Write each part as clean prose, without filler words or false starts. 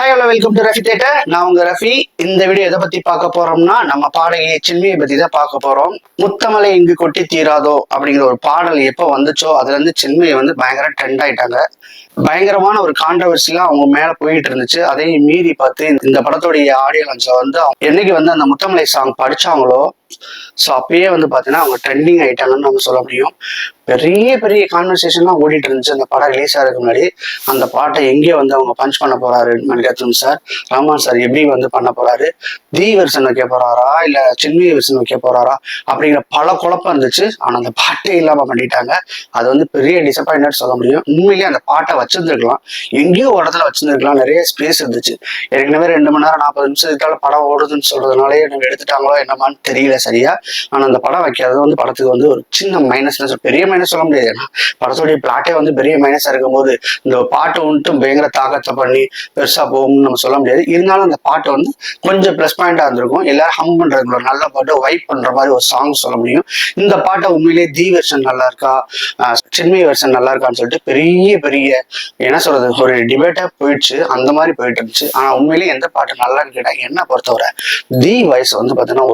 Hi hello welcome to Rafi theatre. நான் உங்க ரஃபி. இந்த வீடியோ எதை பத்தி பார்க்க போறோம்னா, நம்ம பாடகி சின்மியை பத்தி தான் பார்க்க போறோம். முத்தமலை இங்கு கொட்டி தீராதோ அப்படிங்கிற ஒரு பாடல் எப்போ வந்துச்சோ அதுல இருந்து சின்மியை பயங்கர ட்ரெண்ட் ஆயிட்டாங்க. பயங்கரமான ஒரு கான்ட்ரவர்சிலாம் அவங்க மேல போயிட்டு இருந்துச்சு. அதையும் மீறி பார்த்து இந்த படத்துடைய ஆடியோ லான்ச்ல என்னைக்கு அந்த முத்தமலை சாங் படிச்சாங்களோ ஸோ அப்பயே பாத்தீங்கன்னா அவங்க ட்ரெண்டிங் ஆயிட்டாங்கன்னு நம்ம சொல்ல முடியும். பெரிய பெரிய கான்வர்சேஷன்லாம் ஓடிட்டு இருந்துச்சு அந்த படம் ரிலீஸ் ஆகிறதுக்கு முன்னாடி. அந்த பாட்டை எங்கே அவங்க பஞ்ச் பண்ண போறாரு மணிரத்னம் சார், ரஹ்மான் சார் எப்படி பண்ண போறாரு, தி வெர்ஷன் வைக்க போறாரா இல்ல சின்மி வெர்ஷன் வைக்க போறாரா அப்படிங்கிற பல குழப்பம் இருந்துச்சு. ஆனா அந்த பாட்டே இல்லாம பண்ணிட்டாங்க. அது பெரிய டிசப்பாயின்மெண்ட் சொல்ல முடியும். உண்மையிலேயே அந்த பாட்டை வச்சிருந்துருக்கலாம், எங்கேயோ ஒரு இடத்துல வச்சிருந்துருக்கலாம், நிறைய ஸ்பேஸ் இருந்துச்சு. ஏற்கனவே 2 மணி நேரம் 40 நிமிஷத்துக்கால படம் ஓடுதுன்னு சொல்றதுனாலே எனக்கு எடுத்துட்டாங்களோ என்னமான்னு தெரியல சரியா. ஆனா அந்த படம் வைக்கிறது படத்துக்கு ஒரு சின்ன மைனஸ், பெரிய மைனஸ் சொல்ல முடியாது. ஏன்னா படத்துடைய பிளாட்டே பெரிய மைனஸா இருக்கும் போது இந்த பாட்டு பயங்கர தாக்கத்தை பண்ணி பெருசா போகும்னு நம்ம சொல்ல முடியாது. இருந்தாலும் அந்த பாட்டு கொஞ்சம் பிளஸ் பாயிண்டா இருந்திருக்கும். எல்லாரும் ஹம் பண்றதுக்குள்ள நல்ல பாட்டு வைப் பண்ற மாதிரி ஒரு சாங் சொல்ல முடியும். இந்த பாட்டை உண்மையிலேயே தி வெர்ஷன் நல்லா இருக்கா சின்மி வெர்ஷன் நல்லா இருக்கான்னு சொல்லிட்டு பெரிய பெரிய என்ன சொல்றது ஒரு டிபேட்டா போயிடுச்சு. அந்த மாதிரி போயிட்டு இருந்துச்சு. ஆனா உண்மையிலேயே எந்த பாட்டு நல்லான்னு கேட்டா என்ன பொறுத்தவரை தி வாய்ஸ் பாத்தீங்கன்னா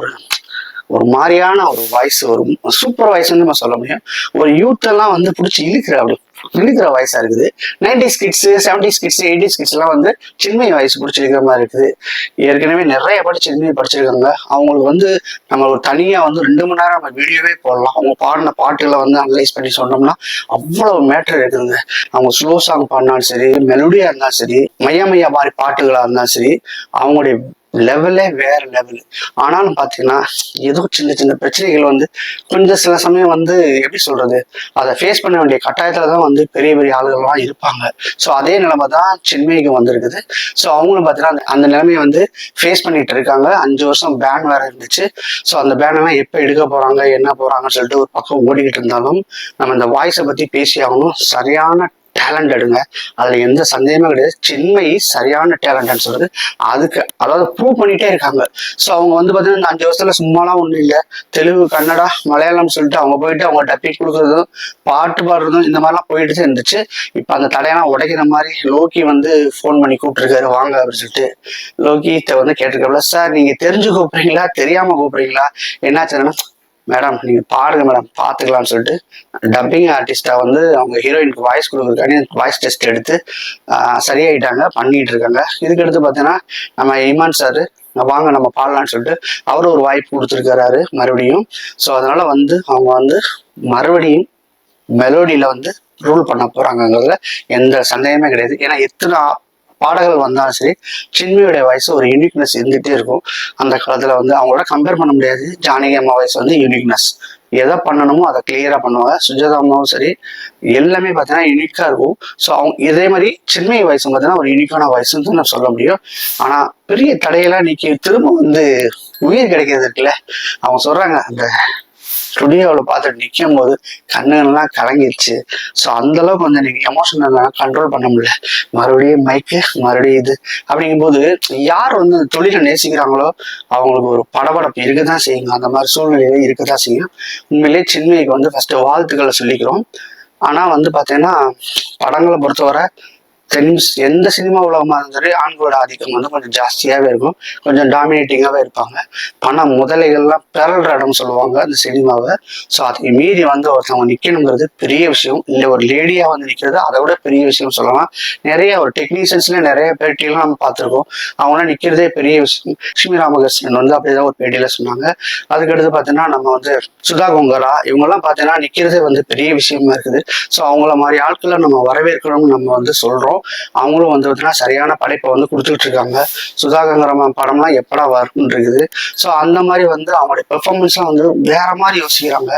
ஒரு மாதிரியான ஒரு வாய்ஸ், ஒரு சூப்பர் வாய்ஸ் நம்ம சொல்ல முடியும். ஒரு யூத் எல்லாம் பிடிச்சி இழுக்கிற வாய்ஸா இருக்குது. 90s kids, 70s kids, 80s kids எல்லாம் சின்மை வாய்ஸ் பிடிச்சிருக்கிற மாதிரி இருக்குது. ஏற்கனவே நிறைய பாட்டு சின்மையை படிச்சிருக்காங்க. அவங்களுக்கு நம்ம ஒரு தனியா 2 மணி நேரம் நம்ம வீடியோவே போடலாம். அவங்க பாடின பாட்டுகளை அனலைஸ் பண்ணி சொன்னோம்னா அவ்வளவு மேட்டர் இருக்குதுங்க. அவங்க ஸ்லோ சாங் பாடினாலும் சரி, மெலோடியா இருந்தாலும் சரி, மையா மாதிரி பாட்டுகளா இருந்தாலும் சரி, அவங்களுடைய லெவலே வேற லெவல். ஆனாலும் பாத்தீங்கன்னா ஏதோ சின்ன சின்ன பிரச்சனைகள் கொஞ்சம் சில சமயம் எப்படி சொல்றது அதை ஃபேஸ் பண்ண வேண்டிய கட்டாயத்துலதான் பெரிய பெரிய ஆளுகள்லாம் இருப்பாங்க. ஸோ அதே நிலைமை தான் சின்மயிக்கு வந்திருக்குது. ஸோ அவங்களும் பார்த்தீங்கன்னா அந்த நிலைமையை ஃபேஸ் பண்ணிட்டு இருக்காங்க. 5 வருஷம் பேன் வேற இருந்துச்சு. ஸோ அந்த பேனெல்லாம் எப்போ எடுக்க போறாங்க என்ன போறாங்கன்னு சொல்லிட்டு ஒரு பக்கம் ஓடிக்கிட்டு இருந்தாலும் நம்ம இந்த வாய்ஸை பத்தி பேசி ஆகணும். சரியான டேலண்ட் எடுங்க, அதுல எந்த சந்தேகமே கிடையாது. சின்மை சரியான டேலண்ட்னு சொல்றது அதுக்கு அதாவது ப்ரூவ் பண்ணிட்டே இருக்காங்க. ஸோ அவங்க பாத்தீங்கன்னா இந்த 5 வருஷத்துல சும்மாலாம் ஒண்ணும் இல்லை. தெலுங்கு, கன்னடா, மலையாளம் சொல்லிட்டு அவங்க போயிட்டு அவங்க டப்பிங் கொடுக்குறதும் பாட்டு பாடுறதும் இந்த மாதிரிலாம் போயிட்டு இருந்துச்சு. இப்ப அந்த தடையெல்லாம் உடைக்கிற மாதிரி லோக்கி ஃபோன் பண்ணி கூப்பிட்டுருக்காரு வாங்க அப்படின்னு சொல்லிட்டு. லோகிட்ட கேட்டிருக்காப்ல, சார் நீங்க தெரிஞ்சு கூப்பிடுறீங்களா தெரியாம கூப்பிடுறீங்களா, என்னாச்சுன்னா மேடம் நீங்க பாடுங்க மேடம் பாத்துக்கலாம்னு சொல்லிட்டு டப்பிங் ஆர்டிஸ்டா அவங்க ஹீரோயினுக்கு வாய்ஸ் கொடுக்குறதுக்காண்டி வாய்ஸ் டெஸ்ட் எடுத்து சரியாயிட்டாங்க, பண்ணிட்டு இருக்காங்க. இதுக்கு அடுத்து பாத்தீங்கன்னா நம்ம இமான் சார் வாங்க நம்ம பாடலாம்னு சொல்லிட்டு அவரு ஒரு வாய்ப்பு கொடுத்துருக்காரு மறுபடியும். ஸோ அதனால அவங்க மறுபடியும் மெலோடியில ரூல் பண்ண போறாங்கிறதுல எந்த சந்தேகமே கிடையாது. ஏன்னா எத்தனை பாடல்கள் வந்தாலும் சரி சின்மியோடைய வாய்ஸ் ஒரு யூனிக்னஸ் இருந்துகிட்டே இருக்கும். அந்த காலத்துல அவங்களோட கம்பேர் பண்ண முடியாது. ஜானகி அம்மா வாய்ஸ் யூனிக்னஸ், எதை பண்ணணுமோ அதை கிளியரா பண்ணுவாங்க. சுஜாதா அம்மாவும் சரி எல்லாமே பார்த்தீங்கன்னா யூனிக்கா இருக்கும். ஸோ அவங்க இதே மாதிரி சின்மை வாய்ஸ் பார்த்தீங்கன்னா ஒரு யூனிக்கான வாய்ஸ்ன்னு நான் சொல்ல முடியும். ஆனா பெரிய தடையெல்லாம் நீக்கி திரும்ப உயிர் கிடைக்கிறது இருக்குல்ல. அவங்க சொல்றாங்க அந்த ஸ்டுடியோவில் பார்த்துட்டு நிற்கும் போது கண்ணுகள்லாம் கலங்கிடுச்சு. ஸோ அந்த அளவுக்கு நீங்க எமோஷனல் கண்ட்ரோல் பண்ண முடியல. மறுபடியும் மைக்கு மறுபடியும் இது அப்படிங்கும்போது யார் தொழிலை நேசிக்கிறாங்களோ அவங்களுக்கு ஒரு படபடப்பு இருக்கதான் செய்யுங்க. அந்த மாதிரி சூழ்நிலையில இருக்கதான் செய்யும். உண்மையிலேயே சின்மைக்கு ஃபர்ஸ்ட் வாழ்த்துக்களை சொல்லிக்கிறோம். ஆனா பாத்தீங்கன்னா படங்களை பொறுத்தவரை எந்த சினிமா உலகமா இருந்தாலும் ஆண்களோட ஆதிக்கம் கொஞ்சம் ஜாஸ்தியாவே இருக்கும், கொஞ்சம் டாமினேட்டிங்காவே இருப்பாங்க. பணம் முதலைகள்லாம் பிறல்ற இடம் சொல்லுவாங்க அந்த சினிமாவை. ஸோ அதை மீறி ஒருத்தவங்க நிக்கணுங்கிறது பெரிய விஷயம். இல்லை ஒரு லேடியா நிக்கிறது அதை விட பெரிய விஷயம் சொல்லலாம். நிறைய ஒரு டெக்னீஷியன்ஸ்ல நிறைய பேட்டியெல்லாம் நம்ம பார்த்துருக்கோம். அவங்களாம் நிக்கிறதே பெரிய விஷயம். லட்சுமி ராமகிருஷ்ணன் அப்படிதான் ஒரு பேட்டியில சொன்னாங்க. அதுக்கடுத்து பார்த்தீங்கன்னா நம்ம சுதா கொங்கரா இவங்கெல்லாம் பார்த்தீங்கன்னா நிக்கிறதே பெரிய விஷயமா இருக்குது. ஸோ அவங்கள மாதிரி ஆட்களை நம்ம வரவேற்கணும்னு நம்ம சொல்றோம். அவங்களும் பார்த்தீங்கன்னா சரியான படைப்பை கொடுத்துட்டு இருக்காங்க. சுதாகங்கிற படம்லாம் எப்படா வரும்னு இருக்குது. ஸோ அந்த மாதிரி அவங்களுடைய பெர்ஃபார்மன்ஸ்லாம் வேற மாதிரி யோசிக்கிறாங்க.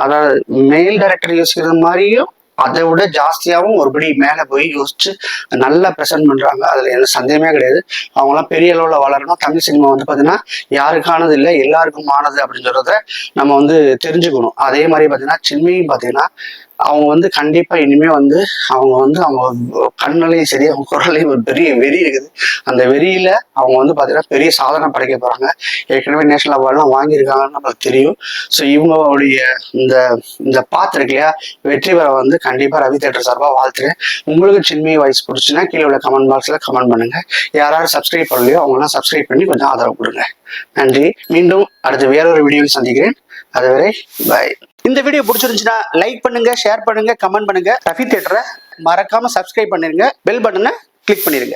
அதாவது மெயில் டைரக்டர் யோசிக்கிறது மாதிரியும் அதை விட ஜாஸ்தியாகவும் ஒருபடி மேலே போய் யோசிச்சு நல்லா ப்ரெசென்ட் பண்றாங்க. அதுல எந்த சந்தேகமே கிடையாது. அவங்களாம் பெரிய அளவுல வளரணும். தமிழ் சினிமா பார்த்தீங்கன்னா யாருக்கானது இல்லை எல்லாருக்கும் ஆனது அப்படின்னு சொல்றத நம்ம தெரிஞ்சுக்கணும். அதே மாதிரி பார்த்தீங்கன்னா சின்மையும் பார்த்தீங்கன்னா அவங்க வந்து கண்டிப்பா இனிமே வந்து அவங்க கண்ணுலையும் சரி அவங்க குரலையும் ஒரு பெரிய வெறி இருக்குது. அந்த வெறியில அவங்க வந்து பாத்தீங்கன்னா பெரிய சாதனை படைக்க போறாங்க. ஏற்கனவே நேஷனல் அவார்ட்லாம் வாங்கியிருக்காங்கன்னு நமக்கு தெரியும். ஸோ இவங்களுடைய இந்த இந்த பாத்து இருக்கு இல்லையா, வெற்றி பெற வந்து கண்டிப்பா ரவி தியேட்டர் சார்பா வாழ்த்துறேன். உங்களுக்கு சின்மயி வாய்ஸ் பிடிச்சுன்னா கீழே உள்ள கமெண்ட் பாக்ஸ்ல கமெண்ட் பண்ணுங்க. யாராவது சப்ஸ்கிரைப் பண்ணலையோ அவங்களாம் சப்ஸ்கிரைப் பண்ணி கொஞ்சம் ஆதரவு கொடுங்க. நன்றி. மீண்டும் அடுத்து வேறொரு வீடியோவில் சந்திக்கிறேன். அதுவரை பாய். இந்த வீடியோ பிடிச்சிருந்துச்சுன்னா லைக் பண்ணுங்க, ஷேர் பண்ணுங்க, கமெண்ட் பண்ணுங்க. ரஃபி தியேட்டரை மறக்காம சப்ஸ்கிரைப் பண்ணிருங்க. பெல் பட்டனை கிளிக் பண்ணிருங்க.